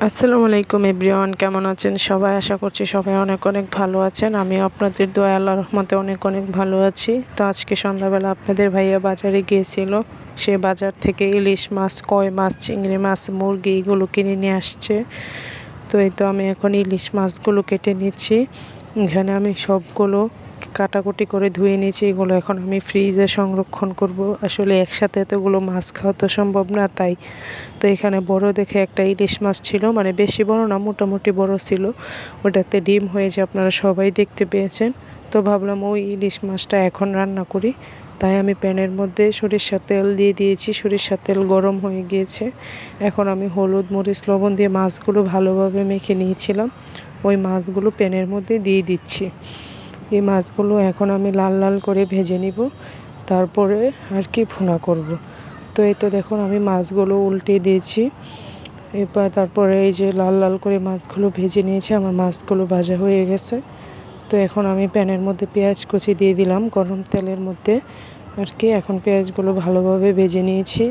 আসসালামু আলাইকুম এভরিওয়ান, কেমন আছেন সবাই? আশা করছি সবাই অনেক অনেক ভালো আছেন। আমি আপনাদের দোয়া আল্লাহর রহমতে অনেক অনেক ভালো আছি। তো আজকে সন্ধ্যাবেলা আপনাদের ভাইয়া বাজারে গিয়েছিল। সে বাজার থেকে ইলিশ মাছ, কই মাছ, চিংড়ি মাছ, মুরগি এগুলো কিনে নিয়ে আসছে। তো এই তো আমি এখন ইলিশ মাছগুলো কেটে নিচ্ছি। এখানে আমি সবগুলো কাটাকুটি করে ধুয়ে নিয়েছি। এগুলো এখন আমি ফ্রিজে সংরক্ষণ করব। আসলে একসাথে এতগুলো মাছ খাওয়া তো সম্ভব না, তাই তো এখানে বড় দেখে একটা ইলিশ মাছ ছিল, মানে বেশি বড় না, মোটামুটি বড় ছিল। ওটাতে ডিম হয়েছে, আপনারা সবাই দেখতে পেয়েছেন। তো ভাবলাম ওই ইলিশ মাছটা এখন রান্না করি। তাই আমি প্যানের মধ্যে সরিষার তেল দিয়ে দিয়েছি। সরিষার তেল গরম হয়ে গিয়েছে। এখন আমি হলুদ, মরিচ, লবণ দিয়ে মাছগুলো ভালোভাবে মেখে নিয়েছিলাম, ওই মাছগুলো প্যানের মধ্যে দিয়ে দিচ্ছি। এই মাছগুলো এখন আমি লাল লাল করে ভেজে নিব, তারপরে আর কি ভুনা করব। তো এই তো দেখুন আমি মাছগুলো উল্টে দিয়েছি। এবার তারপরে এই যে লাল লাল করে মাছগুলো ভেজে নিয়েছি, আমার মাছগুলো ভাজা হয়ে গেছে। তো এখন আমি প্যানের মধ্যে পেঁয়াজ কুচি দিয়ে দিলাম গরম তেলের মধ্যে আর কি। এখন পেঁয়াজগুলো ভালোভাবে ভেজে নিয়েছি।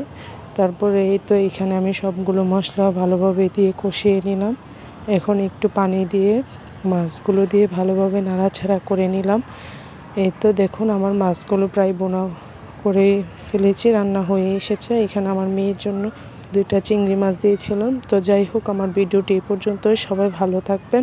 তারপরে এই তো এখানে আমি সবগুলো মশলা ভালোভাবে দিয়ে কষিয়ে নিলাম। এখন একটু পানি দিয়ে মাছগুলো দিয়ে ভালোভাবে নাড়াচাড়া করে নিলাম। এই তো দেখুন আমার মাছগুলো প্রায় বোনা করে ফেলেছি, রান্না হয়ে এসেছে। এখানে আমার মেয়ের জন্য 2টা চিংড়ি মাছ দিয়েছিলাম। তো যাই হোক, আমার ভিডিওটি এই পর্যন্তই। সবাই ভালো থাকবেন,